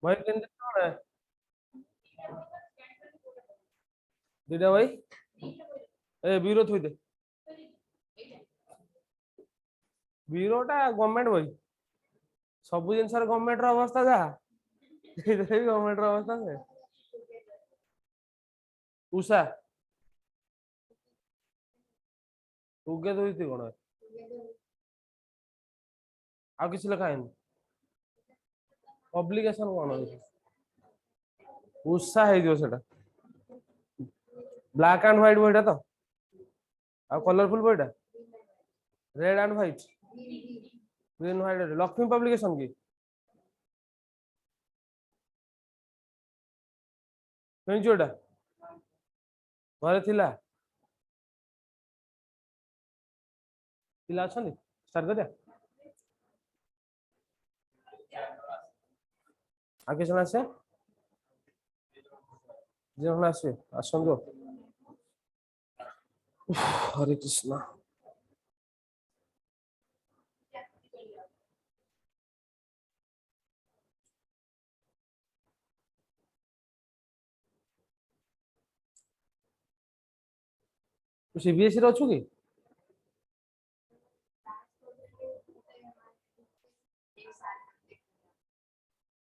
भाई केंद्र कौन है दीदा भाई ए बीरो थोई दे बीरोटा गवर्नमेंट भाई सब जिन गवर्नमेंट अवस्था जा गवर्नमेंट अवस्था से उषा तुगे थोई कौन आ किसी लिखा है पब्लिकेशन कौन उषा है सेटा ब्लैक एंड व्हाइट बहीटा तो आ कलरफुल बहीटा red and white green white Lakshmi publication की किणुटा घरे थिला पिला अछंती स्टार्ट करिया आगे जन आसे जन आसे आसंदो हरे कृष्णा तू सीबीएसई रे अछु की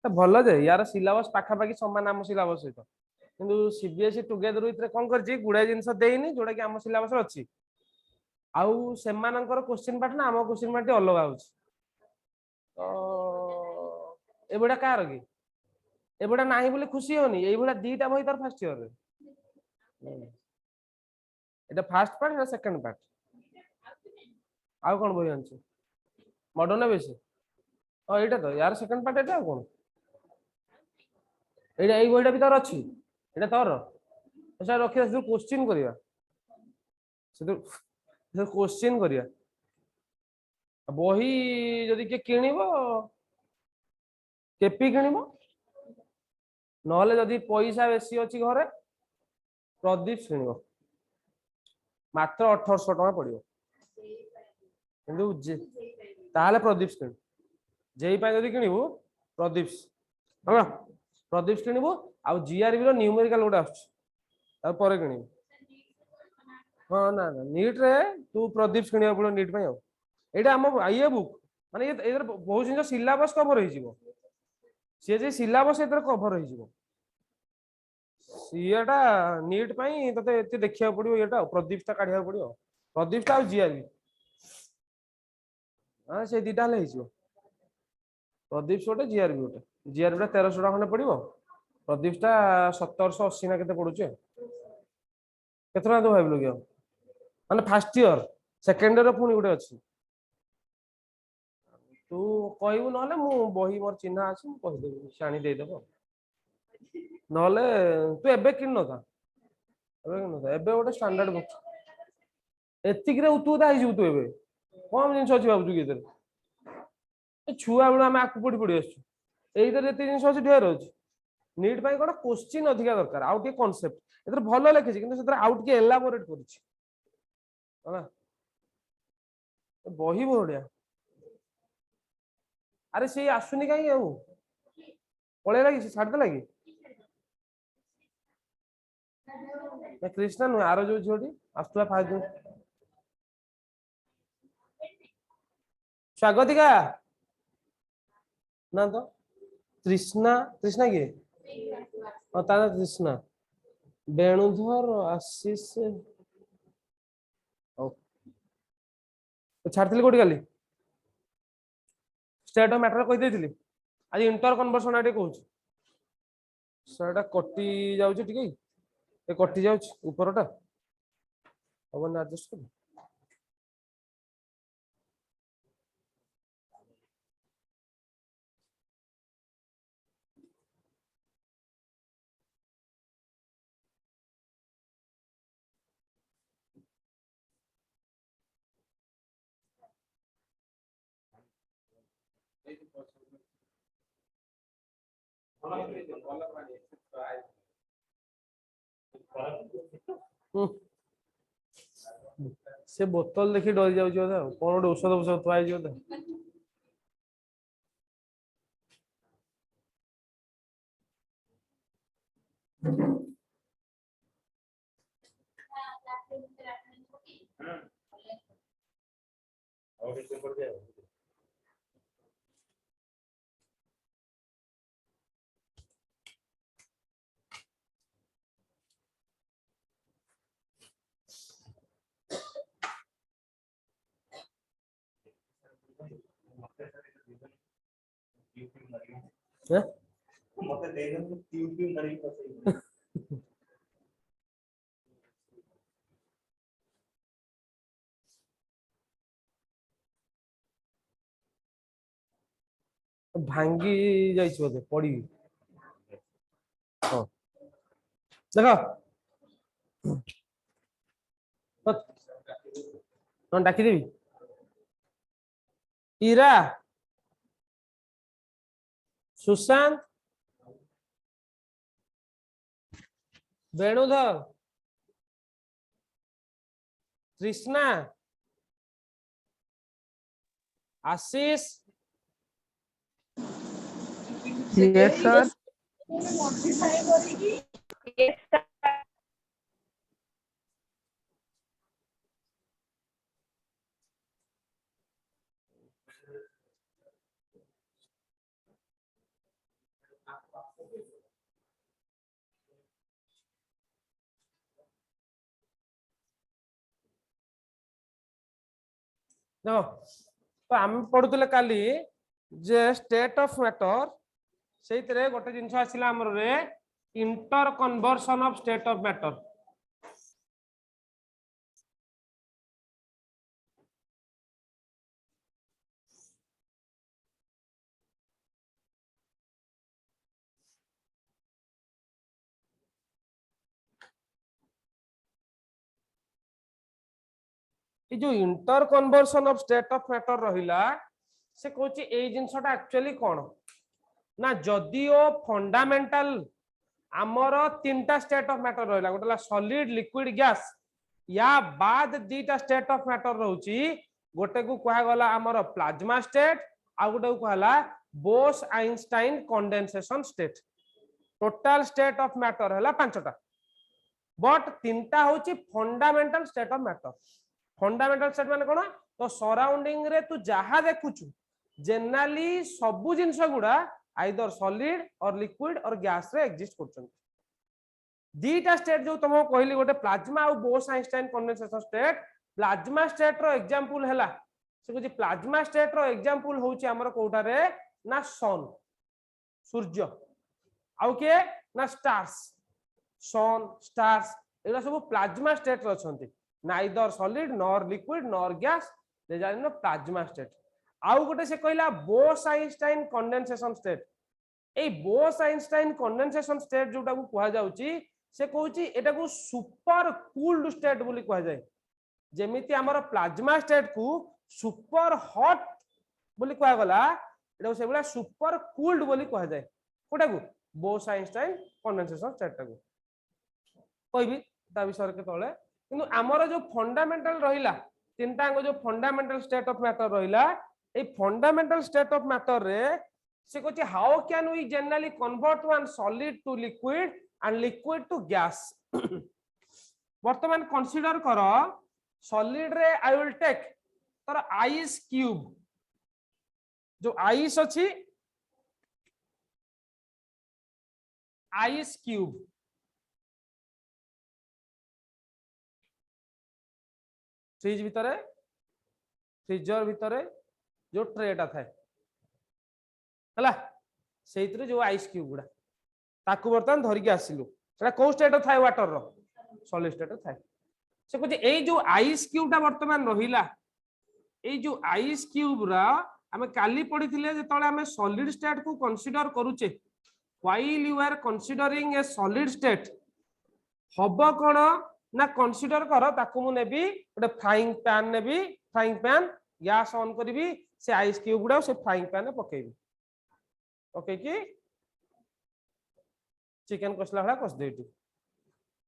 भल जे यार सिलेबस पाखापाखि सामान आम सिलेबस सहित किंतु सीबीएसई टुगेदर विथ कौन कर गुड़ाए जिन देनी जोटा कि आम सिलेबस अच्छी आउ से क्वेश्चन पैटर्न आम क्वेश्चन पैटर्न अलग हो एबड़ा कार कि एबड़ा ना बोले खुशी होनी ये दीटा बही तार फास्ट इयर এটা ফার্স্ট পার্ট এটা সেকেন্ড পার্ট আর কোন বই আনছে মডার্ন বেশি ও এটা তো यार সেকেন্ড পার্ট এটা আর কোন এইটা এই বইটা ভিতর আছে এটা তোর এসা রখি আসু কোশ্চেন করিবা সেতু কোশ্চেন করিবা বহি যদি কে কিনিব কেপি কিনিব নহলে যদি পয়সা বেশি ଅଛି ঘরে প্রদীপ কিনিব মাত্র 1800 টাকা পড়িব কিন্তু তাহলে প্রদীপ কিনিব যেই পাই যদি কিনিব প্রদীপ ହେଲା ପ୍ରଦୀପ କିଣିବୁ ଆଉ ଜିଆରବି ର ନ୍ୟୁମେରିକାଲ ଗୋଟେ ଆସୁଛି ତାପରେ କିଣିବୁ ହଁ ନା ନା ନିଟ୍ ରେ ତୁ ପ୍ରଦୀପ କିଣିବାକୁ ପଡିବ ନିଟ୍ ପାଇଁ ଆଉ ଏଇଟା ଆମ ଇଏ ବୁକ୍ ମାନେ ଏଥିରେ ବହୁତ ଜିନିଷ ସିଲାବସ୍ କଭର ହେଇଯିବ ସିଏ ଯେ ସିଲାବସ୍ ଏଥିରେ କଭର ହେଇଯିବ ସିଏଟା ନିଟ୍ ପାଇଁ ତତେ ଏତେ ଦେଖିବାକୁ ପଡିବ ଏଇଟା ପ୍ରଦୀପ ଟା କାଢିବାକୁ ପଡିବ ପ୍ରଦୀପ ଟା ଆଉ ଜିଆରବି ହଁ ସେ ଦିଟା ହେଲେ ହେଇଯିବ प्रदीप गोटे जीआरबी गोटे जीआरबी 1300 टाका खंडे पड़ो प्रदीप टा 1780 ना केते पड़ुचे केते ना तो भाबिलो कि माने फर्स्ट ईयर सेकंड ईयर पुनी गोटे अछि तू कहबू नहले मु बही मोर चिन्हा अछि मु कहि देबी शाणी दे देबो नहले तू एबे किन न था एबे गोटे स्टैंडर्ड बुक एतिक रे तू ता हिजू तू एबे कम जिंस अछि बाबू कि छुआ बेलू आम आकु पढ़ी पढ़ी आसु ये जिन अच्छी ढेर अच्छे नीट पाई कौन क्वेश्चन अधिका दरकार आउ टे कॉन्सेप्ट एथर भल लिखी कि आउ टे एलाबोरेट कर बही बढ़िया अरे सी आसुनी कहीं पलैला कि छाड़देला कि कृष्णा नुह आर जो झीटी आसला फास्ट स्वागतिका ना तो तृष्णा तृष्णा किए तारा तृष्णा बेणुधर आशीष छाड़ी कौटी काली स्टेट मैटर कही आज इंटर कन्वर्सन आटे कहूँ सेटा कटि जाऊँ कटि जाऊँ उपरटा हम एडजस्ट कर से बोतल देखी डरी जाऊँ कौन गोटे औषध औषध थुआई भांगी जाइछ बोधे पड़ी हाँ देखो डाकी देवी इरा सुशांत वेणुधर कृष्णा आशीष Yes, sir. देखो तो आम पढ़ुले काली जे स्टेट ऑफ मैटर से गोटे जिनस आसला आमर रे inter conversion of state of matter ये जो inter conversion of state of matter रहिला से कहूँ ए जिनसटा एक्चुअली कौन ना जदिओ फंडामेंटल आमर तीनटा स्टेट ऑफ मैटर रहिला गोटे सॉलिड लिक्विड गैस या बाद दीटा स्टेट ऑफ मैटर रहउची गोटे को कहा गला आमर प्लाज्मा स्टेट आ गोटे को कहला Bose Einstein condensation state total state of matter हैला पांचटा बट तीनटा होची fundamental state of matter fundamental state माने कोन तो सराउंडिंग रे तू जहा देखुछु जनरली सबु जिंस गुडा either solid or liquid or gas रे एग्जिस्ट करछन दीटा स्टेट जो तुम कहली गोटे प्लाज्मा और Bose Einstein condensation state plasma state रो एग्जांपल हैला से कहू प्लाज्मा स्टेट रो एग्जांपल होची हमर कोठा रे ना सन सूर्य आउ के ना स्टार्स सन स्टार्स एला सब प्लाज्मा स्टेट रो छथि neither solid nor liquid nor gas दे जानो प्लाज्मा स्टेट आउ गोटे से कहला बोस आइंस्टाइन कंडेंसेशन स्टेट ए बोस आइंस्टाइन कंडेंसेशन स्टेट जोटा को कहा जाउची से कहूची एटा को सुपर कूल्ड स्टेट बोली कहा जाय जेमिति हमर प्लाज्मा स्टेट को सुपर हॉट बोली कहा गला एटा से बला सुपर कूल्ड बोली कहा जाय कोटा को बोस आइंस्टाइन कंडेंसेशन स्टेट को कहबी ता विषय के तळे किंतु हमर जो फंडामेंटल रहिला तीनटा जो फंडामेंटल स्टेट ऑफ मैटर रहिला a fundamental state of matter रे से कहते how can we generally convert one solid to liquid and liquid to gas वर्तमान कंसीडर करो सॉलिड रे आई विल टेक तर आइस क्यूब जो आइस अछि आइस क्यूब फ्रिज भितरे फ्रीजर भितरे जो ट्रेटा थाए हला सेइतरे जो आइस क्यूब गुडा ताकू बर्तमान धरिक आसिलु सेटा को स्टेट थाए वाटर रो सॉलिड स्टेट थाए से कहते ए जो आइस क्यूबटा वर्तमान रहिला ए जो आइस क्यूब रा हमें काली पढ़िथिले जेतले हमें सॉलिड स्टेट को कंसीडर करूचे while you are considering a solid state हबो कोन ना कंसीडर कर ताकू मु नेबी गोटे फ्राइंग पैन नेबी फ्राइंग पैन गैस ऑन करी से आइस क्यूब गुडा से फ्राइंग पैन में पकेबी ओके कि चिकन कसला हला कस देटी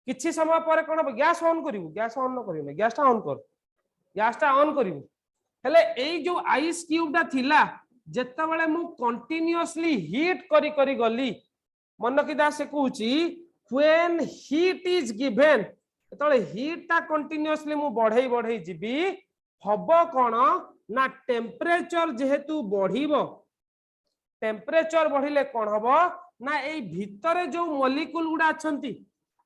किछि समय पर कोन गैस ऑन करिवु गैस ऑन न करिवु गैस टा ऑन कर गैस टा ऑन करिवु हेले एई जो आइस क्यूब टा थिला जेते बेले मु कंटीन्यूअसली हीट करी करी गली मन कि दा से कहूची when heat is given तो heat टा continuously मु बढ़ई बढ़ई जीबी हबो कोन ना टेम्परेचर जेहेतु बढ़िबो टेम्परेचर बढ़िले कोन हबो ना एई भितरे जो मॉलिक्यूल गुडा अछंती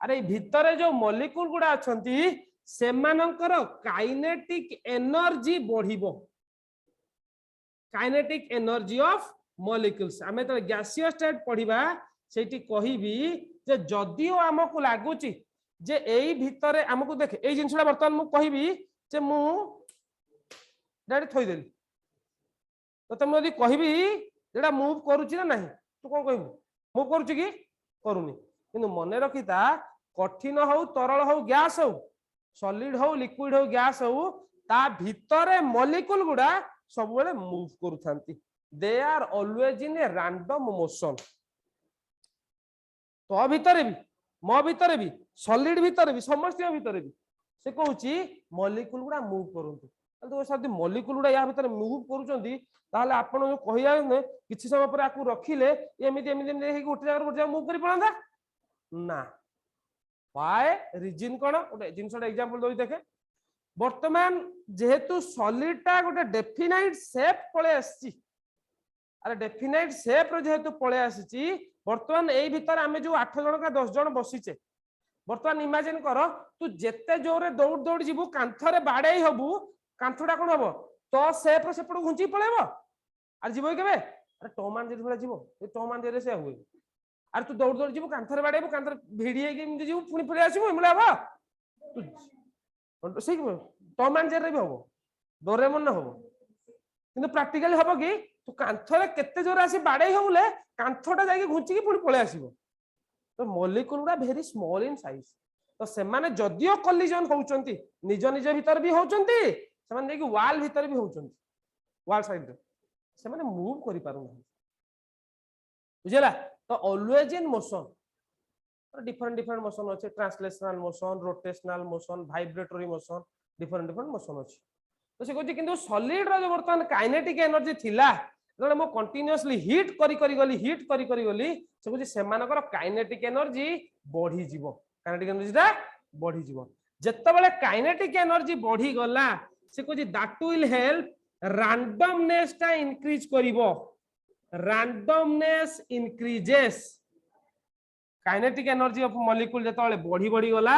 अरे भितरे जो मॉलिक्यूल गुडा अछंती सेमानकर काइनेटिक एनर्जी बढ़िबो काइनेटिक एनर्जी ऑफ मॉलिक्यूल्स आमे तो गैसियस स्टेट पढ़िबा सेठी कहिबी जे जदियो हमकु लागुची जे एई भितरे हमकु देखे एई जिंसडा वर्तमान मु कहिबी जे मु डायरेक्ट थोई देली तो तुम यदि कहिबी जेडा मूव करूची ना नहीं तू कोन कहबू मूव करूची कि करूनी किंतु मने रखिता कठिन हो तरल हो गैस हो सॉलिड हो लिक्विड हो गैस हो ता भितरे मॉलिक्यूल गुडा सब बेले मूव करूथांती they are always in a random motion तो भितरे भी मो भितरे भी सॉलिड भितरे भी समस्त भितरे भी से कहूची मॉलिक्यूल गुडा मूव करंतु तो साथी मॉलिक्यूल गुडा या भितरे मूव करूचंती ताहले आपण जो कहिया ने किछि समय पर आकु रखिले एमिति एमिति एमिति गोटे जगह मूव करि पड़ांदा ना व्हाई रीजन कोन गोटे जिंसटा एग्जांपल दोई देखे वर्तमान जेहेतु सॉलिड टा गोटे डेफिनाइट शेप पळे आसी अरे डेफिनाइट शेप रो जेहेतु पळे आसी वर्तमान एई भीतर आमे जो 8 जण का 10 जण बसिचे वर्तमान इमेजिन कर तू जेते जोरे दौड़ दौड़ जीवु कांथरे बाडेई हबु कांथडा कोन हबो तो शेप रो सेपड़ घुंची पळेबो अरे जीवो केबे अरे टोमान जेरी भला जीवो ए टोमान जेरे से हुए अरे तू दौड़ दौड़ जीवु कांथरे बाडेबु कांथरे भिडी हे के जीवु पुनी फळे आसीबु इमला हबो तू सही टोमान जेरे भी हबो डोरेमन न हबो किंतु प्रैक्टिकली हबो कि तू कांथरे केते जोर आसी बाडेई हबुले कांथटा जाई घुंची के पुनी पळे आसीबो तो मॉलिक्यूल गुडा वेरी स्मॉल इन साइज तो से माने जदियो कोलिजन होउचंती निज निज भीतर भी होउचंती से माने देखि वॉल भीतर भी होउचंती वॉल साइड रे से माने मूव करि पारु नहीं बुझला तो always in motion different different motion अछि translational motion rotational motion vibratory motion different different motion अछि तो से कहछि किंतु सॉलिड रो जो वर्तमान काइनेटिक एनर्जी थिला जने मो कंटीन्यूअसली हीट करी करी गली से कहछि सेमानकर काइनेटिक एनर्जी बढ़ी जीवो काइनेटिक एनर्जीटा बढ़ी जीवो जत्ते बेले काइनेटिक एनर्जी बढ़ी गला से कहछि दैट विल हेल्प रैंडमनेस टा इंक्रीज करिवो randomness increases kinetic energy of molecule जत्ते बेले बढ़ी बढ़ी गला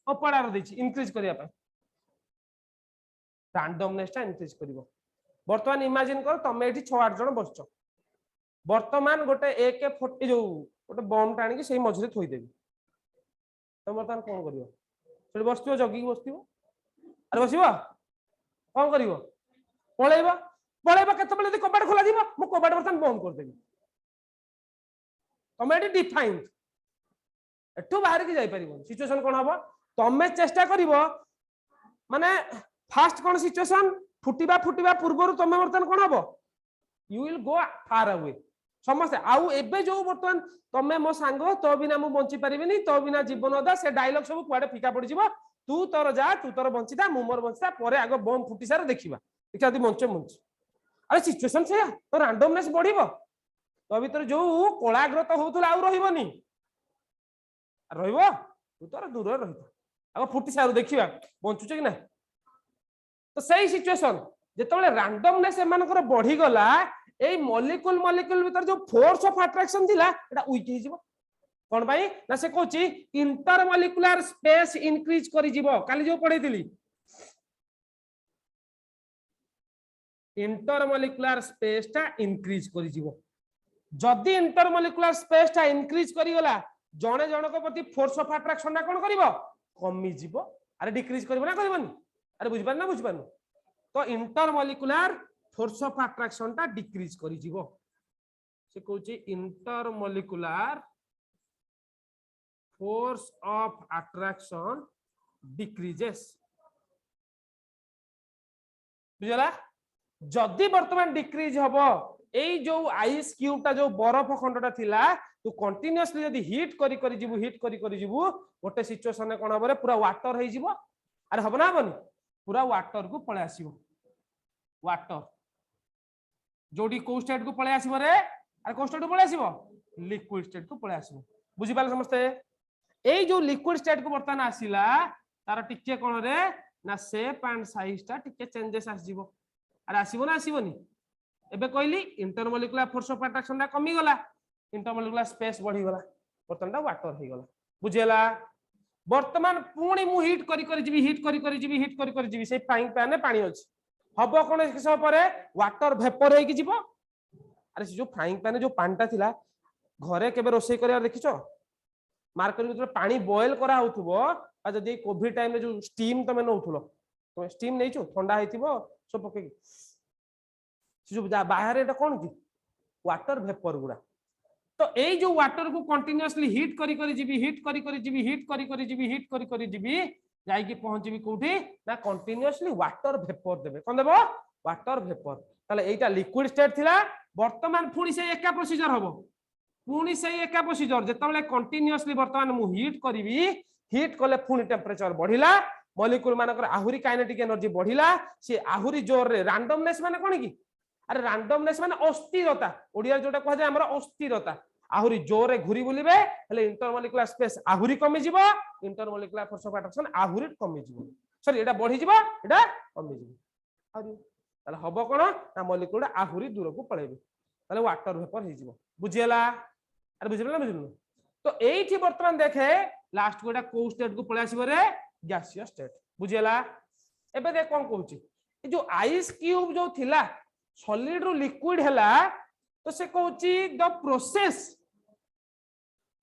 अपडार देछि इंक्रीज करिया पे रैंडमनेस टा इंक्रीज करिवो वर्तमान इमेजिन कर तमे एठी 6-8 जण बसछ वर्तमान गोटे AK-40 जो गोटे बम टाणी के सही मझरे थोई देबी तम वर्तमान कोन करिवो सेठी बसथियो जगी बसथियो अरे बसिबो कोन करिवो पळेबो पळेबो केते बेले दे कबाट खोला दिबो मु कबाट वर्तमान बम कर देबी तमे एठी डिफाइंड एठो बाहर के जाई परिबो सिचुएशन कोन हबो तमे चेष्टा करिवो माने फास्ट कोन सिचुएशन फुटिबा पूर्व तुम बर्तमान कौन हम you will go far away समस्त आउ एबे जो बर्तमान तमे मो सांग तो बिना मु बंची परिबिनी तो बिना जीवन अदा से डायलॉग सब कुआडे फीका पड़ जिवो तू तोर जा तू तोर बंचिता मु मोर बंचिता परे आगो बम फुटी सारे देखिबा देखा दी मंचे मंच अरे सिचुएशन से तो रैंडमनेस बढ़िबो तो भीतर जो कोलाग्रत होउथला आउ रहिबोनी रहिबो तू तोर दूर रहिबो आगो फुटी सारे देखिबा बंचुचे कि ना तो सही सिचुएशन जेतबेले रैंडमनेस एमानकर बढ़ी गला ए मॉलिक्यूल भीतर जो फोर्स ऑफ अट्रैक्शन थिला एटा वीक हे जिवो कोन भाई ना से कहूची इंटरमॉलिक्यूलर स्पेस इंक्रीज करि जिवो काली जो पढैतिली इंटरमॉलिक्यूलर स्पेस ता इंक्रीज करि जिवो जदी इंटरमॉलिक्यूलर स्पेस ता इंक्रीज करि गला जणे जणक प्रति फोर्स ऑफ अट्रैक्शन ना कोन करिवो कमी जिवो अरे डिक्रीज करिवो ना करिवोनी अरे बुझ पार ना बुझ पार तो इंटरमॉलिक्यूलर फोर्स ऑफ अट्रैक्शन ता डिक्रीज करि जिवो से कहूची intermolecular force of attraction decreases बुझला जदी वर्तमान डिक्रीज हबो एई जो आइस क्यूबटा जो बरफ खंडटा थिला तू कंटीन्यूअसली जदी हीट करी जिवु गोटे सिचुएशन कोन हबरे पूरा वाटर हे जिवो अरे हबो ना हबनी पूरा वाटर को पळे आसीबो वाटर जोडी को स्टेट को पळे आसीबो रे अरे को स्टेट को पळे आसीबो लिक्विड स्टेट को पळे आसीबो बुझी पाले समस्ते एई जो लिक्विड स्टेट को बर्तमान आसिला तार टिके कोन रे ना शेप एंड साइज टा टिके चेंजेस आसीबो अरे आसीबो ना आसीबोनी एबे कहली इंटरमोलिकुलर फोर्स ऑफ अट्रैक्शन टा कमी गला इंटरमोलिकुलर स्पेस बढ़ी गला बर्तमान टा वाटर हे गला बुझेला वर्तमान पुणी मु हीट करी जीवी हीट करी जीवी से फ्राइंग पैन में पानी अछि हबो कोन एक समय परे वाटर वेपर हे कि जीवो अरे जो फ्राइंग पैन जो पानी टा थिला घरे केबे रोसई करिया देखिछो मार्केट में पानी बॉयल करा होथुबो आ जदी कोविड टाइम में जो स्टीम तमे नउथुलो तो स्टीम नैचो ठंडा हेतिबो सब पके जो बाहर एटा कोन की वाटर वेपर गुडा तो ए जो वाटर को कंटीन्यूअसली हीट करी जीवी जाई कि पहुंचबी कोठी ना कंटीन्यूअसली वाटर वेपर देबे कोन देबो वाटर वेपर ताले एटा लिक्विड स्टेट थिला वर्तमान पुणी से एका प्रोसीजर हबो पुणी से एका प्रोसीजर जेतबेले कंटीन्यूअसली वर्तमान मु हीट करिवि हीट कले पुणी टेंपरेचर बढ़िला मॉलिक्यूल मानकर आहुरी काइनेटिक एनर्जी बढ़िला से आहुरी जोर रे रैंडमनेस माने कोन की अरे रैंडमनेस माने अस्थिरता ओडिया जोटा कह जाय हमरा अस्थिरता आहुरी जोर रे घुरी बुलिबे हेले इंटरमोलिकुलर स्पेस आहुरी कमी जिवो इंटरमोलिकुलर फोर्स ऑफ अट्रैक्शन आहुरी कमी जिवो सॉरी एटा बढ़ी जिवो एटा कमी जिवो आहुरी ताले हबो कोन ना मॉलिक्यूल आहुरी दूर को पळेबे ताले वाटर वेपर हे जिवो बुझियला अरे बुझिबे ना बुझिलु तो एठी वर्तमान देखे लास्ट को एटा को स्टेट को पळे आसीबो रे गैसियस स्टेट बुझियला एबे देख कोन कहूची ए जो आइस क्यूब जो थिला सॉलिड रो लिक्विड हैला तो से कहूची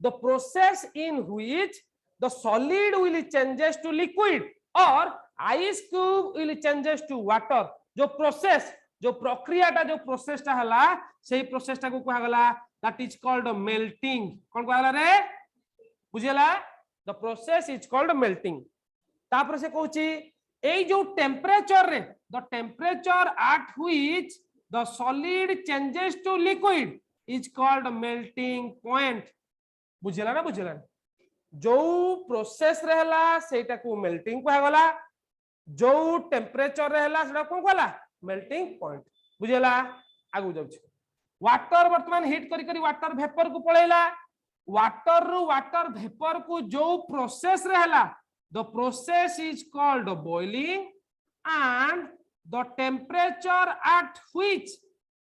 the process in which the solid will changes to liquid or ice cube will changes to water जो प्रोसेस जो प्रक्रिया टा जो प्रोसेस टा हला सेही प्रोसेस टा को कहा गला that is called melting कोन कहला रे बुझियला the process is called melting तापर से कहूची ए जो टेंपरेचर रे the temperature at which the solid changes to liquid is called melting point बुझेला ना बुझेला जो प्रोसेस रहला सेटा को मेल्टिंग कहा गला जो टेंपरेचर रहला सेटा कोन कहला मेल्टिंग पॉइंट बुझेला आगु जाउछ वाटर वर्तमान हीट करी वाटर वेपर को पळेला वाटर रो वाटर वेपर को जो प्रोसेस रहला the process is called boiling and the temperature at which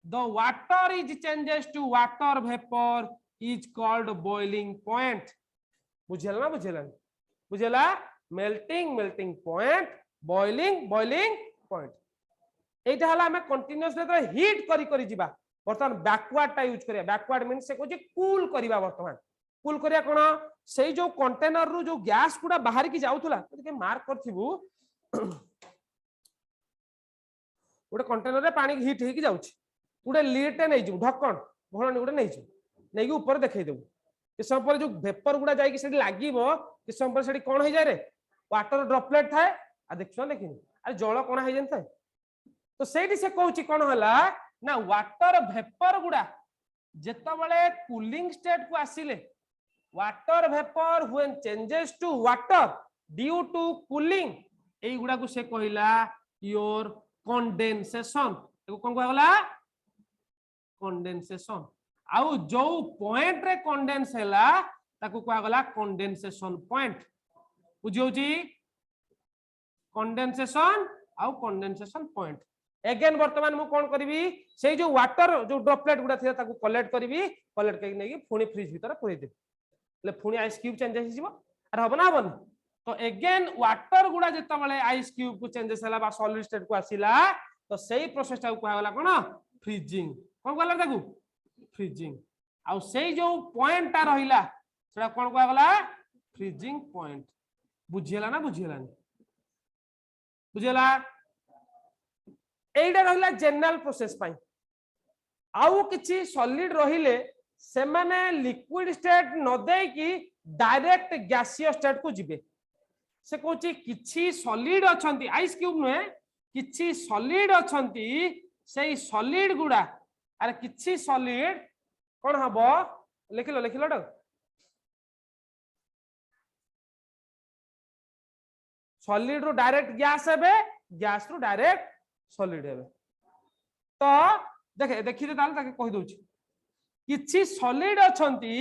the water is changes to water vapor is called boiling point बुझेला ना बुझेला melting point boiling point एटा हला हमें continuously तो हीट करी जीवा वर्तमान बैकवर्ड टा यूज करिया बैकवर्ड मींस से कोची कूल करिवा वर्तमान कूल करिया कोन सेही जो कंटेनर रो जो गैस कुडा बाहर की जाउथला के मार्क करथिबु गोटे कंटेनर रे पानी हीट हेकी जाउछि गोटे लीड नै छु ढक्कन घोड़नी गोटे नै छु नै कि ऊपर देखै देबु के सब पर जो वेपर गुडा जाई कि सेठी लागिबो कि सब पर सेठी कोन हो जाय रे वाटर ड्रॉपलेट थाए आ देखछो देखिन अरे जल कोन हो जंतै तो सेठी से कहूछि कोन हला ना वाटर वेपर गुडा जेतबेले कूलिंग स्टेट को आसीले water vapour when changes to water due to cooling एई गुडा को से कहिला योर कंडेंसेशन कोन कहला कंडेंसेशन आउ जो पॉइंट रे कंडेंस हैला ताको कहा गला कंडेंसेशन पॉइंट बुझियोची कंडेंसेशन आउ कंडेंसेशन पॉइंट अगेन वर्तमान मु कोन करबी से जो वाटर जो ड्रॉपलेट गुडा थिया ताको कलेक्ट करबी कलेक्ट करके नेकी पुणी फ्रिज भीतर पुरै दे ले पुणी आइस क्यूब चेंजेस हिजिबो अरे हबना हबन तो अगेन वाटर गुडा जेतबेले आइस क्यूब को चेंजेस हला बा सॉलिड स्टेट को आसीला तो सेही प्रोसेस टा को कहा गला कोन फ्रीजिंग कोन कहला ताकू फ्रीजिंग आउ सेही जो पॉइंट ता रहिला सेटा कोन कहा गला फ्रीजिंग पॉइंट बुझियला ना बुझियला बुझियला एइडा रहिला जनरल प्रोसेस पई आउ किछि सॉलिड रहिले से माने लिक्विड स्टेट न दे कि डायरेक्ट गैसियस स्टेट को जिबे से कहूची किछि सॉलिड अछंती आइस क्यूब नुहे किछि सॉलिड अछंती सेही सॉलिड गुडा अरे किछि सॉलिड कोन हबो लिखिलो ड सॉलिड रो डायरेक्ट गैस हेबे गैस रो डायरेक्ट सॉलिड हेबे तो देखे देखि दे ताल ताके कहि दोछि किछि सॉलिड अछंती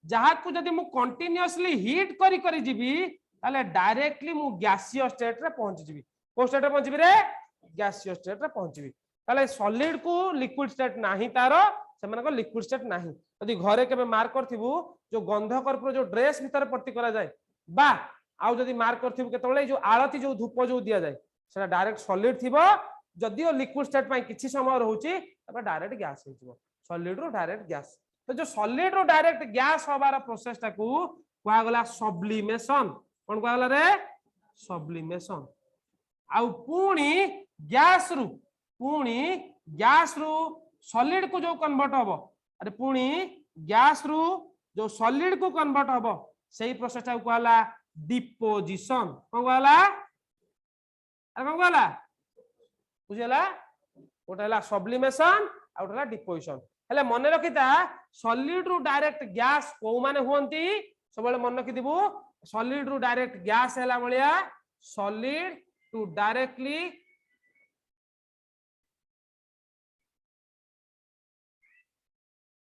जहा को जदी मु कंटीन्यूअसली हीट करी करी जीबी ताले डायरेक्टली मु गैसीय स्टेट रे पहुंच जीबी को स्टेट रे पहुंचबी रे गैसीय स्टेट रे पहुंचबी ताले सॉलिड को लिक्विड स्टेट नाही तारो से माने को लिक्विड स्टेट नाही यदि घरे केबे मार्क करथिबु जो गंध कर्पूर जो ड्रेस भीतर पट्टी करा जाय बा आउ जदी मार्क करथिबु केतबेले जो आळती जो धूप जो दिया जाय सेटा डायरेक्ट सॉलिड थिबो जदिओ लिक्विड स्टेट पाई किछि समय रहउची तबे डायरेक्ट गैस हेजिबो सॉलिड रो डायरेक्ट गैस तो जो सॉलिड रो डायरेक्ट गैस होबार प्रोसेस टाकू कुआ गला सब्लिमेशन कोन कुआ गला रे सब्लिमेशन आउ पुणी गैस रु सॉलिड को जो कन्वर्ट हबो अरे पुणी गैस रु जो सॉलिड को कन्वर्ट हबो सेही प्रोसेस टाकू कुआ गला डिपोजिशन कोन कुआ गला अरे कोन कुआ गला बुझिला ओटा हला सब्लिमेशन आ ओटा हला डिपोजिशन हेले मन रखिता सॉलिड रु डायरेक्ट गैस को माने हुंती सबले मन रखि दिबु सॉलिड रु डायरेक्ट गैस हैला बलिया सॉलिड टू डायरेक्टली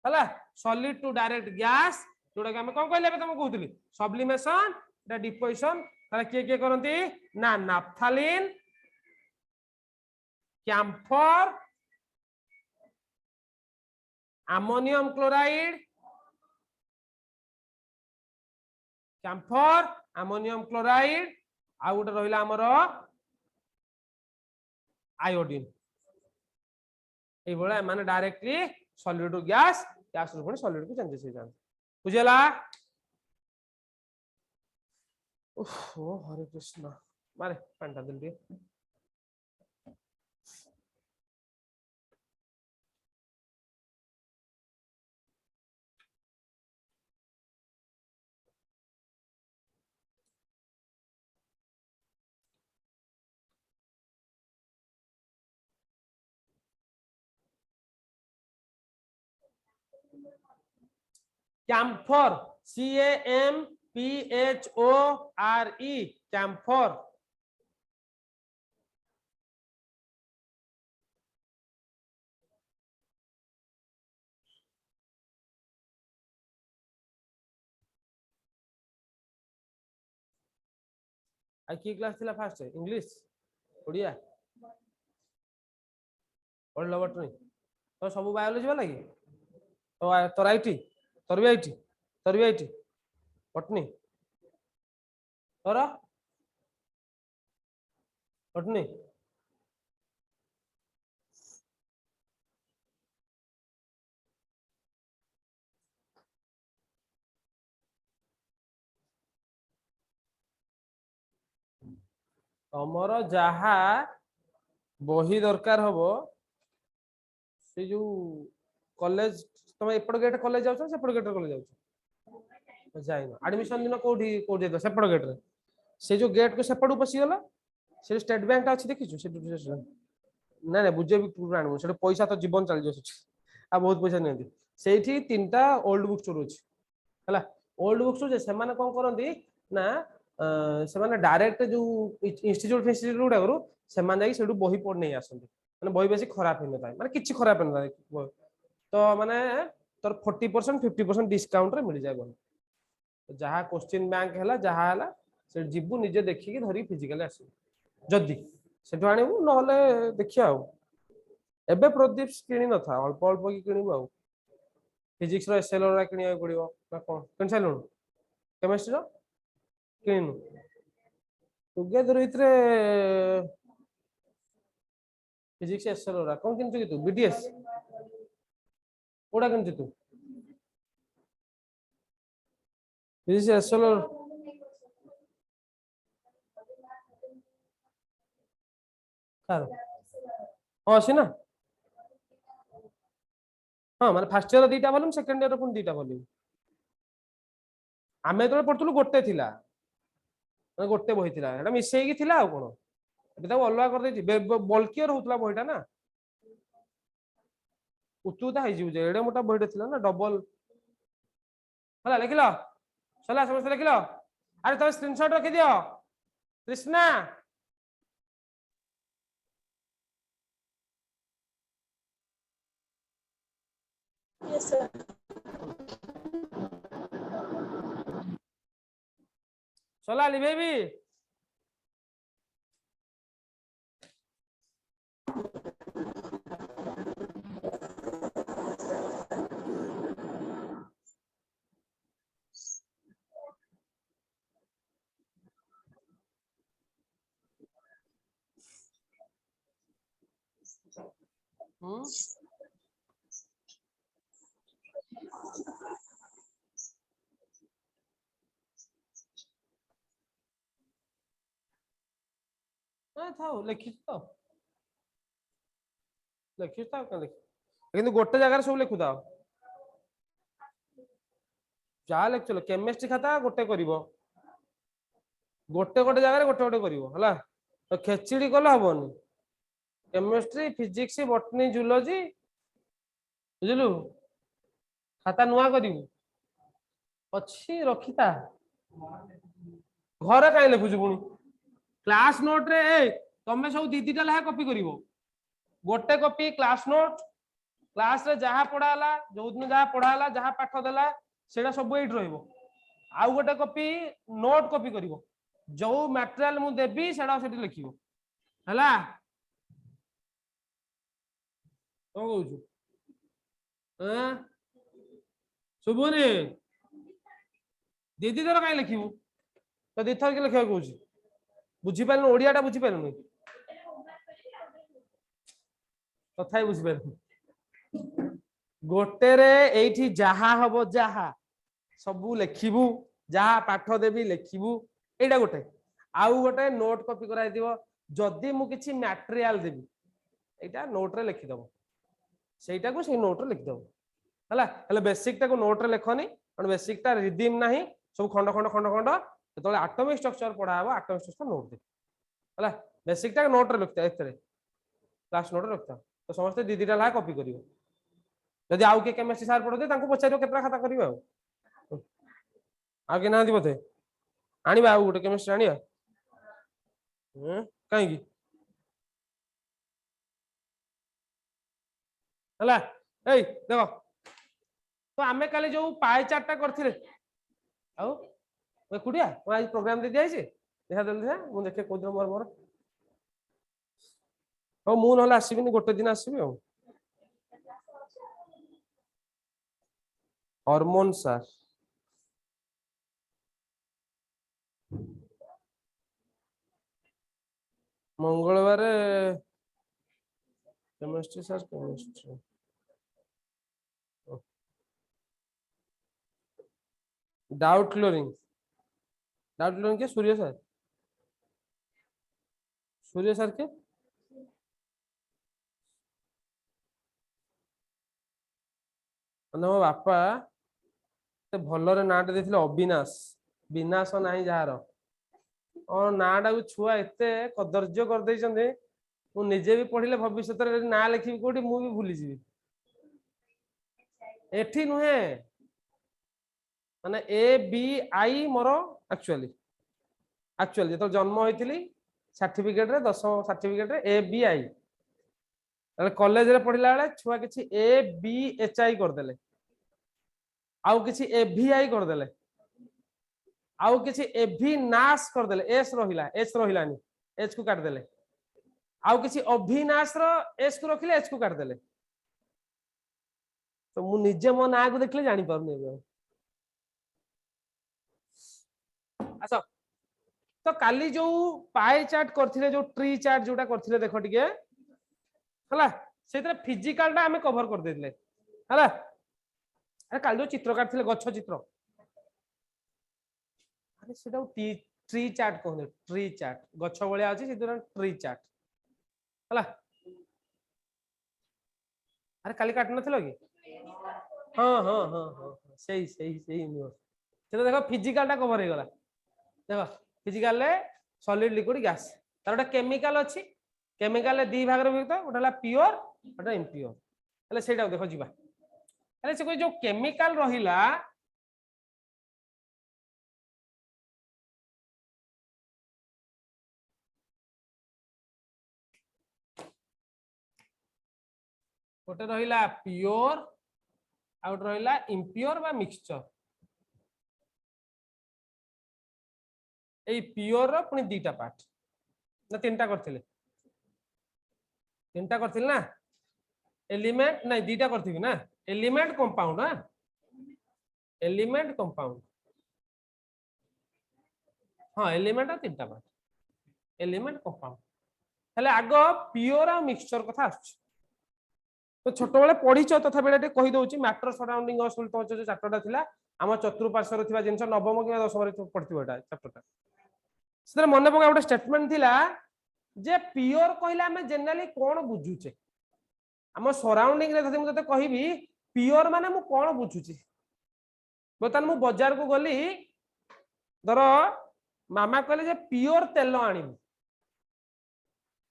हला सॉलिड टू डायरेक्ट गैस जोडा के हम कोन कहले तुम कहउतली सब्लिमेशन दा डिपोजिशन ताले के करंती ना naphthalene camphor ammonium chloride camphor ammonium chloride आ गोटे रहिला हमर आयोडीन ए बोला माने directly solid to gas gas रु पुणी सॉलिड को चेंजेस हो जान बुझला ओह हरे कृष्ण मारे पंटा जल्दी कैम्फर CAMPHORE कैम्फर आ की क्लास थिला फास्ट इंग्लिश ओडिया पढ़ल बटनी तो सब बायोलॉजी वाला की तो तोर आईटी तोर भी आईटी बटनी तोर बटनी तमर जहा बही दरकार हबो से जो कॉलेज तुम एपट गेट कॉलेज जाउछ सेपट गेट कॉलेज जाउछ जाइनो एडमिशन दिन कोठी कोठी दे सेपट गेट रे से जो गेट को सेपट पसी गला से स्टेट बैंक अछि देखिछु से ना ना बुझे भी प्राण से पैसा तो जीवन चल जस आ बहुत पैसा नेती सेठी तीनटा ओल्ड बुक स्टोर अछि हला ओल्ड बुक स्टोर जे से माने कोन करंती ना से माने डायरेक्ट जो इंस्टीट्यूट गुडा करू से माने जाई सेडू बही पढ़ नहीं आसंती माने बही बेसी खराब hin नथाय माने किछि खराब hin नथाय तो माने तोर 40% 50% डिस्काउंट रे मिल जाय बही जहा क्वेश्चन बैंक हैला जहा हैला से जिबु निजे देखि के धरी फिजिकल आसी जदी सेठो आनिबु नहले देखिया आ एबे प्रदीप किनी न था अल्प अल्प की किनिबु आ फिजिक्स रो एसएल रा किनिया पड़िबो ना कोन कैंसल केमिस्ट्री रो किनु टुगेदर विथ रे फिजिक्स एसएल रा कोन किनछु कि तू बीडीएस ओडा किनछु तू फिजिक्स एसएल कार हां अछि ना हां माने फर्स्ट ईयर दीटा वॉल्यूम सेकंड ईयर पुन दीटा वॉल्यूम आमे तो पढतलु गोटे थिला माने गोटे बही थिला एटा मिसई की थिला आ कोन एटा अलवा कर देछि बल्कियर होतला बहीटा ना उतुता है जीव जे एडे मोटा बहीटा थिला ना डबल हला लिखिलो चला समस्त लिखिलो अरे तो स्क्रीनशॉट रखि दियो कृष्णा Yes, sir. चला लिभेबी था लिखी तो लिखी था किंतु गोटे जगह सब लिखु था जहाँ लिखुल केमिस्ट्री खाता गोटे करिवो गोटे गोटे जगह गोटे गोटे करिवो हला तो खेचड़ी कले हबनी केमिस्ट्री फिजिक्स बॉटनी जूलॉजी बुझलु खाता नुआ करिवु अच्छी रखिता घरे कहीं लिखुଛୁ पुणी क्लास नोट रे तमे सब दीदीटा लहा कॉपी करिवो गोटे कॉपी क्लास नोट क्लास रे जहाँ पढ़ाला जो दिन जहाँ पढ़ाला जहाँ पाठ देला सेटा सब एट रहिबो आउ गोटे कॉपी नोट कॉपी करिवो जो मटेरियल मु देबी सेटा सेठी लिखिवो हला तो कहूछु शुभुनी दीदी तोर कहीं लिखिबू तो दिथर के लिखा कहूँ बुझी पार ओडियाटा बुझी पार तथा बुझिपार गोटे एठी जहा हम जहा सबू लिखिबू जहा पाठ देवी लिखिबू एटा गोटे आउ गोटे नोट कॉपी कराई दिबो जदी मु किछि मटेरियल देबी एटा नोट रे लिखि दबो सेटा को से नोट रे लिखि दबो हला हले बेसिक टा को नोट रे लिखनी कारण बेसिक टा रिदीम नाही सब खंड खंड खंड खंड तो एटॉमिक स्ट्रक्चर पढ़ा हबो एटॉमिक स्ट्रक्चर नोट दे हला बेसिक टा नोट रे लिखता एतरे क्लास नोट रे लिखता तो समस्त दीदीटा ला कॉपी करिवो जदि आउ के केमिस्ट्री सार पढ़ते तांको पचारियो केतरा खाता करिवो आ के नांदी बोते आनिबा आउ गोटे केमिस्ट्री आनिया काई की हला एई देखो तो आमे काले जो पाए चार्ट टा करथिले आउ एकुडिया आज प्रोग्राम दे दिया देखा देल मु देखे को दिन मोर मोर हो मु नहले आसीबिनी गोटे दिन आसीबी हो हार्मोन सर मंगलवार chemistry sir chemistry doubt clearing के सूर्य सर के मो बापा भलरे नाटे देथिले अविनाश विनाश नाही जार और नाटा को छुआ एते कदर्य कर देइछन्ते मु निजे भी पढ़िले भविष्य रे ना लिखिबी कोठी मु भी भूली जीवी एठी नुहे माने A B I more actually जो जन्म होइतिली सर्टिफिकेट रे 10 सर्टिफिकेट रे ए बी आई कॉलेज रे पढ़िला बेले छुआ किछि ए बी एच आई कर देले आउ किछि ए भी आई कर देले आउ किछि ए भी नाश कर देले एस रहिला एच रहिलानी एच को काट देले आउ किछि अभिनाश रो एस को रखिले एच को काट देले तो मु निजे मो ना को देखले जानि पारुनी अच्छा तो काली जो पाए चार्ट करथिले जो ट्री चार्ट जोटा करथिले देखो टिके हला सेतरे फिजिकल टा हमें कवर कर देथिले हला अरे काल जो चित्र काटथिले गच्छ चित्र अरे सेटा ट्री चार्ट कहले ट्री चार्ट गच्छ बळिया अछि सेतरे ट्री चार्ट हला अरे काली काट नथिलो कि हां हां हां हां सही न्यूज़ सेटा देखो फिजिकल टा कवर हे गला देखो फिजिकल रे सॉलिड लिक्विड गैस तार गोटे केमिकल अच्छी केमिकल दी भाग विभक्त गोटे है प्योर गोटे इम्प्योर हेले सेटा देखो जीवा हेले से कोई जो केमिकल रहिला गोटे रहिला प्योर आ गोटे रहिला इम्प्योर बा मिक्सचर এই পিওর ର ପୁଣି ଦିଟା ପାର୍ଟ ନା ତିନିଟା କରିଥିଲେ ତିନିଟା କରିଥିଲେ ନା एलिमेंट नहीं दीटा करथिबी ना एलिमेंट कंपाउंड ना एलिमेंट कंपाउंड हाँ एलिमेंट तीनटा पार्ट एलिमेंट कंपाउंड हेले आग प्योर आ मिक्सचर कथा आछ तो छोट बेले पढिछ तथा बेले कहि दउची मैटर सराउंडिंग अस तो जो चैप्टरटा थिला हम चतुर्पार्श्वर थिबा जिंस नवम कि 10 रे पढथिबो एटा चैप्टरटा सेरे मन पका गोटे स्टेटमेंट थिला जे प्योर कहला हमें जनरली कोन बुझुचे आम सराउंडिंग रे जदि मुझे कहबी प्योर माने मु कोन बुझुची बतन मु बाजार को गली धर मामा कहले जे प्योर तेल आनिबी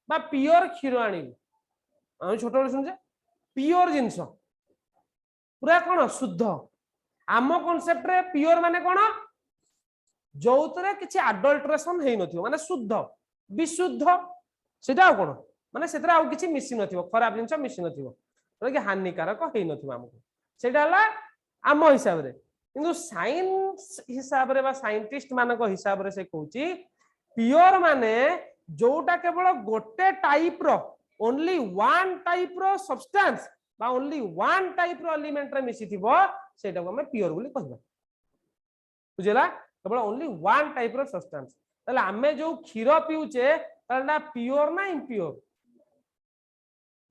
बा प्योर क्षीर आनिबी हम छोट बेले सुनजे प्योर जिंस पूरा कोन शुद्ध आम कांसेप्ट रे प्योर माने कोन जोतरे किछि अडल्ट्रेशन हेइ नथियो माने शुद्ध विशुद्ध सेटा कोन माने सेतरा आउ किछि मिसी नथियो खराब जिंस मिसी नथियो कि हानिकारक हेइ नथियो हमको सेटा हला आम हिसाब रे किंतु साइंस हिसाब रे बा साइंटिस्ट मानक हिसाब रे से कहूची प्योर माने जोटा केवल गोटे टाइप रो ओनली वन टाइप रो सब्सटेंस बा ओनली वन टाइप रो एलिमेंट रे मिसी थिबो सेटा को हमें प्योर बोली कहबा बुझला केवल ओनली वन टाइप रो सब्सटेंस तले हमें जो क्षीर पिउचे तला प्योर ना इम्प्योर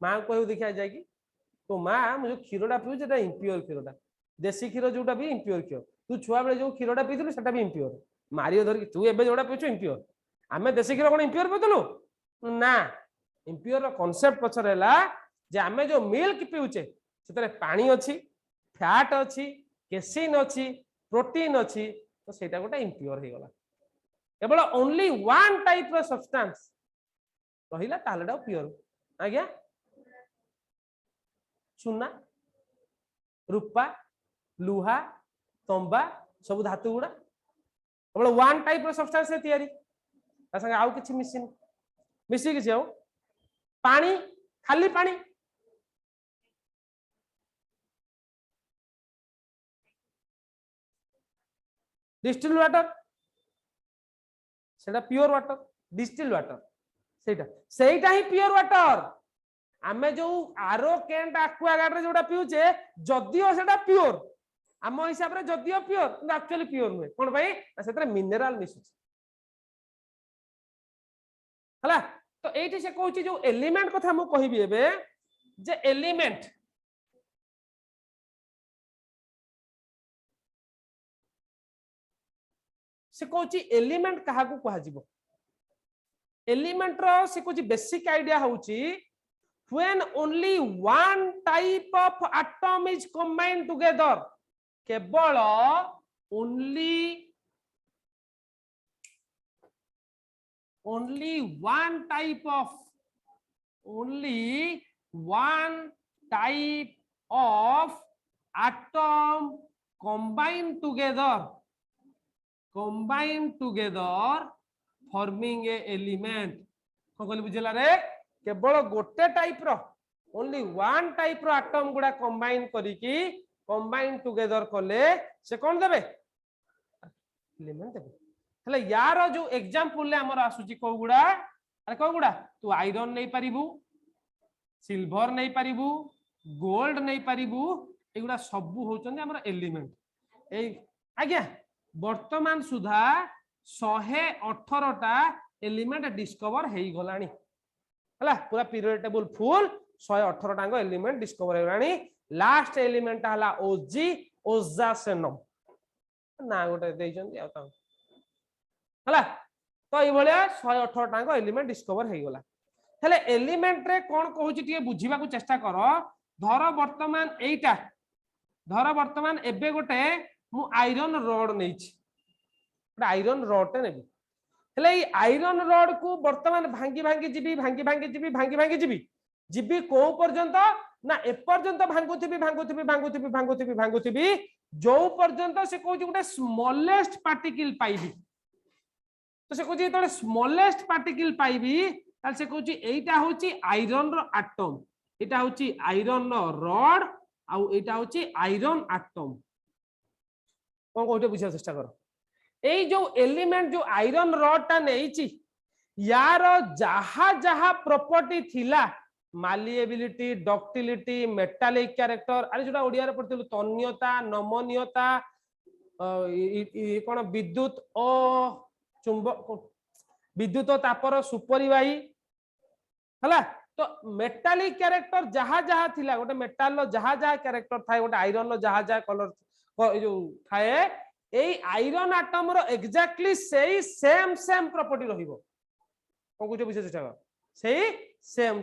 मां कहू देखा जाए कि तो मां मुझे क्षीरटा पिउ जेटा इम्प्योर क्षीरटा देसी क्षीर जोटा भी इम्प्योर क्षीर तू छुआ बेले जो क्षीरटा पिथलु सेटा भी इम्प्योर मारियो धर कि तू एबे जोटा पिउछु इम्प्योर आमे देसी क्षीर कोन इम्प्योर पिथलु ना इम्प्योर रो कांसेप्ट पछर हैला जे आमे जो मिल्क पिउचे सेतरे पानी अछि फैट अछि केसिन अछि प्रोटीन अछि तो सेटा गोटा इम्प्योर हे गला केवल ओनली वन टाइप रो सब्सटेंस रहिला तालडा प्योर आज्ञा सुना रूपा लुहा तंबा सब धातु गुड़ा केवल वन टाइप रो सब्सटेंस से तैयारी ता संगे आउ किछि मिसिन मिसी किछि आउ पानी खाली पानी डिस्टिल वाटर सेटा प्योर वाटर डिस्टिल वाटर सेटा ही प्योर वाटर आमे जो आरो कैंट एक्वागार्ड रे जोटा पिउचे जदियो सेटा प्योर आम हिसाब रे जदियो प्योर किंतु एक्चुअली प्योर हुए कोन भाई सेतरे मिनरल मिसुच हला तो एठी से कहूची जो एलिमेंट कथा मु कहिबी एबे जे एलिमेंट से कहूची एलिमेंट कहा को कहा जिवो एलिमेंट रो से कहूची बेसिक आईडिया होउची when only one type of atom is combined together केवल only one type of atom combined together forming a element को कहली बुझला रे केवल गोटे टाइप रो ओनली वन टाइप रो एटम गुडा कंबाइन करिकी कंबाइन टुगेदर कले से कोन देबे एलिमेंट देबे हले यार जो एग्जांपल ले हमर आसुची को गुडा अरे को गुडा तू आयरन नै परिबू सिल्वर नै परिबू गोल्ड नै परिबू एगुडा सब होचंदी हमर एलिमेंट ए आज्ञा वर्तमान सुधा 118 टा एलिमेंट डिस्कवर हेई गलानी हला पूरा पीरियड टेबल फुल 118 टांग एलिमेंट डिस्कवर हेलानी लास्ट एलिमेंट हला ओजी ओजासेनम ना गोटे देइचंदी आ ता हला तो ई भलिया 118 टांग एलिमेंट डिस्कवर हेई गला हेले एलिमेंट रे कोन कहूची टिके बुझीबा को चेष्टा करो धर वर्तमान एबे गोटे मु आयरन रॉड नेछि आयरन रॉड टे नेबी हेले आयरन रॉड को वर्तमान भांगी जीवी को पर्यंत ना ए पर्यंत भांगुथिबी जो पर्यंत से कहूची गोटे स्मॉलेस्ट पार्टिकल पाइबी तो से कहूची तो स्मॉलेस्ट पार्टिकल पाइबी ताल से कहूची एटा होची आयरन रो एटम एटा होची आयरन रो रॉड आउ एटा होची आयरन एटम कोन कोठे बुझा चेष्टा करो एई जो एलिमेंट जो आयरन रड टा नेइची यार जहा जहा प्रॉपर्टी थिला मालिएबिलिटी डक्टिलिटी मेटालिक कैरेक्टर अरे जोटा ओडिया रे पढितलु तन्यता नमनीयता कोन विद्युत ओ चुंबक विद्युत तापर सुपरिवाही हला तो मेटालिक कैरेक्टर जहा जहा थिला गोटे मेटाल लो जहा जहा कैरेक्टर थाए गोटे आयरन लो जहा जहा कलर जो थाए एई आयरन एटम रो एग्जैक्टली सेही सेम प्रॉपर्टी रहिबो को कुछ बुझे चेष्टा कर सेही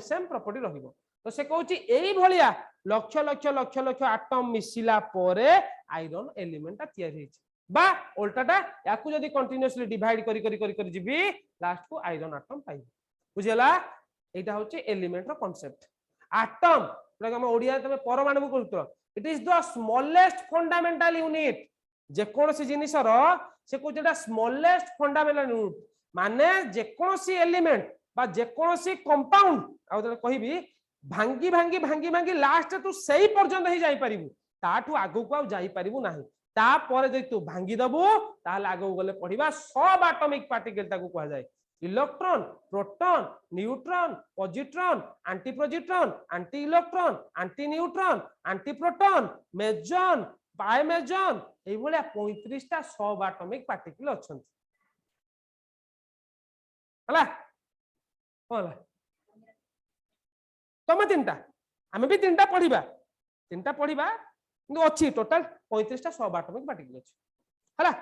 सेम प्रॉपर्टी रहिबो तो से कहूची एई भलिया लक्ष लक्ष लक्ष लक्ष एटम मिसिला परे आयरन एलिमेंट ता तयार हेछि बा उल्टाटा याकू जदी कंटीन्यूअसली डिवाइड करी जिबी लास्ट को आयरन एटम पाइबो बुझियला एटा होची एलिमेंट रो कांसेप्ट एटम जोटा हम ओडिया तमे परमाणु को कहतो it is the smallest fundamental unit जे कोनसी जिनिस रो से को जेटा स्मॉलेस्ट फंडामेंटल यूनिट माने जे कोनसी एलिमेंट बा जे कोनसी कंपाउंड आ कहबी भांगी भांगी भांगी भांगी लास्ट तू सही पर्यंत ही जाई परिबू ताठू आगु को जाई परिबू नाही ता परे जे तू भांगी दबू ताले आगु गले पढिबा सब एटॉमिक पार्टिकल ताकू कहा जाय electron proton neutron positron antipositron anti electron anti neutron anti proton meson biomeson एई भलिया 35 टा सब एटॉमिक पार्टिकल अछंती हला होला तमे तीनटा आमे भी तीनटा पढिबा किंतु अछि टोटल 35 टा सब एटॉमिक पार्टिकल अछि हला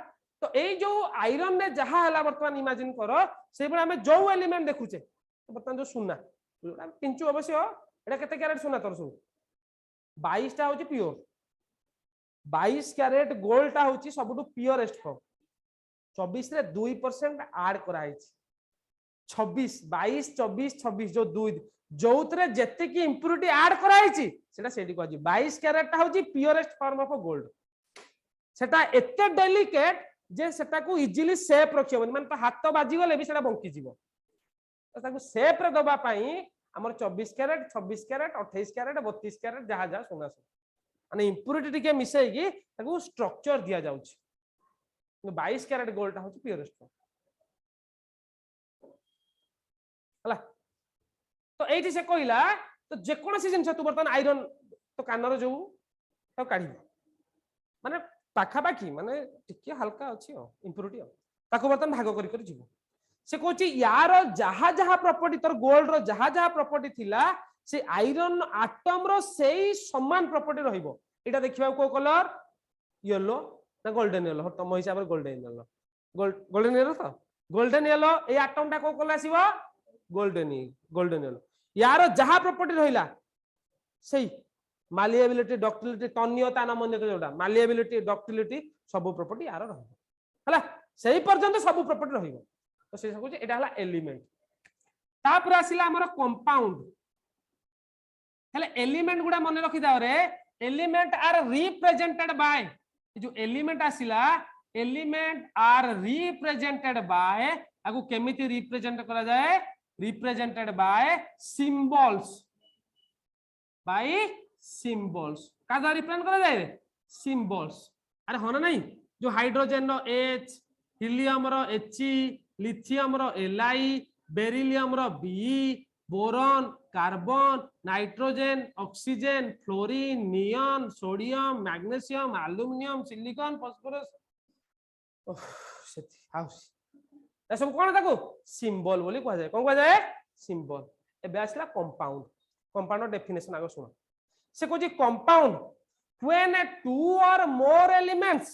तो ए जो आयरन ने जहा हला वर्तमान इमेजिन करो से बळे हमें जो एलिमेंट देखुचे वर्तमान जो सुना किंचु अवश्य एटा केते कैरेट सुना तोर सुन 22 टा होची प्योर 22 कैरेट गोल्ड टा होची सबटु प्योरेस्ट फॉर्म 24 रे 2% ऐड करा हिची 26 22 24 26 जो दुई जोतरे जेते की इंप्योरिटी ऐड करा हिची सेटा सेठी कहजी 22 कैरेट टा होची प्योरेस्ट फॉर्म ऑफ गोल्ड सेटा एते डेलिकेट जे सेटा को इजीली शेप रखियो माने तो हाथ बाजी गले भी सेटा बंकी जीवो तो ताको शेप रे दबा पई हमर 24 कैरेट 26 कैरेट 28 कैरेट 32 कैरेट जहा जहा सोना माने इंप्योरिटी टिके मिसई की ताको स्ट्रक्चर दिया जाउची 22 कैरेट गोल्ड टा होची प्योरेस्ट फॉर्म हला तो एठी से कहला तो जे कोनसी जिंस तू बर्तन आयरन तो कानर जो तो काढी माने पाखा पाखी माने टिके हल्का अछि इंप्योरिटी ताको बर्तन भाग करी करी जीवो से कहछि यार जहा जहा प्रॉपर्टी तोर गोल्ड रो जहा जहा प्रॉपर्टी थिला से आयरन एटम रो सेही समान प्रॉपर्टी रहिबो एटा देखिबा को कलर येलो ना गोल्डन येलो तो मो हिसाब रे गोल्डन येलो गोल्डन येलो तो गोल्डन येलो ए एटम टा को कलर आसीबो गोल्डन येलो यार जहा प्रॉपर्टी रहिला सेही मालिएबिलिटी डक्टिलिटी तन्यता नमनीयता जोडा मालिएबिलिटी डक्टिलिटी सब प्रॉपर्टी यार रहबो हला सही पर्यंत सब प्रॉपर्टी रहइबो तो से कहू एटा हला एलिमेंट तापर आसिला हमर कंपाउंड हला एलिमेंट गुडा मने रखि दाओ रे एलिमेंट आर रिप्रेजेंटेड बाय जो एलिमेंट आसिला एलिमेंट आर रिप्रेजेंटेड बाय आगु केमिति रिप्रेजेंट करा जाय रिप्रेजेंटेड बाय सिंबल्स का द्वारा रिप्रेजेंट करा जाए सिंबल्स अरे होना नहीं जो हाइड्रोजन रो H हीलियम रो He लिथियम रो Li बेरिलियम रो Be boron carbon nitrogen oxygen fluorine neon sodium magnesium aluminium silicon phosphorus सेति हाउस ए सब कोन ताको सिंबल बोली कह जाय कोन कह जाय सिंबल ए बेसला कंपाउंड डेफिनेशन आगो सुनो से कहछि compound when 2 or more elements